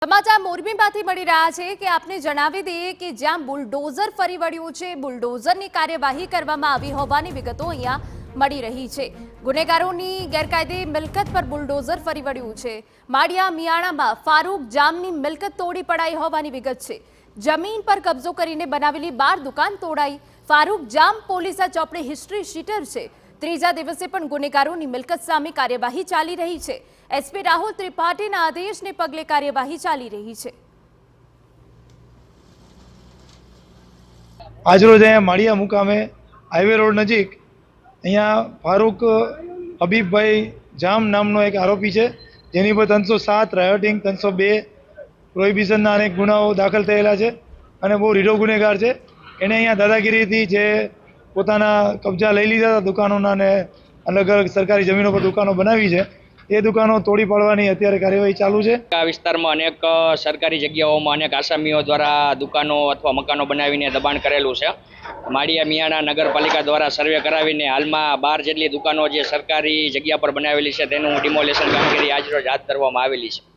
સમાચાર મોરબીમાંથી મળી રહ્યા છે કે આપને જણાવી દઈએ કે જ્યાં બુલડોઝર ફરી વળ્યું છે, બુલડોઝરની કાર્યવાહી કરવામાં આવી હોવાની વિગતો અહીંયા મળી રહી છે। ગુનેગારોની ગેરકાયદે મિલકત પર બુલડોઝર ફરી વળ્યું છે। માળિયા મિયાણામાં ફારૂક જામની મિલકત તોડી પડાઈ હોવાની વિગત છે। જમીન પર કબજો કરીને બનાવેલી 12 દુકાન તોડાઈ। ફારૂક જામ પોલીસા ચોપડે હિસ્ટ્રી શીટર છે। ત્રીજા દિવસે પણ ગુનેગારોની મિલકત સામે કાર્યવાહી ચાલી રહી છે। એસપી રાહુલ ત્રિપાઠીના આદેશને પગલે કાર્યવાહી ચાલી રહી છે। આજરોજ અહીંયા માળિયા મુકામે હાઈવે રોડ નજીક અહીંયા ફારૂક હબીબભાઈ જામ નામનો એક આરોપી છે, જેની પર 307 રાયોટિંગ 302 પ્રોહિબિશનના અનેક ગુનાઓ દાખલ થયેલા છે અને બહુ રીઢો ગુનેગાર છે। એણે અહીંયા દાદાગીરીથી જે પોતાના કબજા લઈ લીધા હતા દુકાનોના અને અલગ અલગ સરકારી જમીનો પર દુકાનો બનાવી છે, એ દુકાનો તોડી પાડવાની અત્યારે કાર્યવાહી ચાલુ છે। આ વિસ્તારમાં અનેક સરકારી જગ્યાઓમાં અનેક આસામીઓ દ્વારા દુકાનો અથવા મકાનો બનાવીને દબાણ કરેલું છે। માળિયા મિયાણા નગરપાલિકા દ્વારા સર્વે કરાવીને હાલમાં 12 જેટલી દુકાનો જે સરકારી જગ્યા પર બનાવેલી છે તેનું ડિમોલેશન કામગીરી આજરોજ હાથ ધરવામાં આવેલી છે।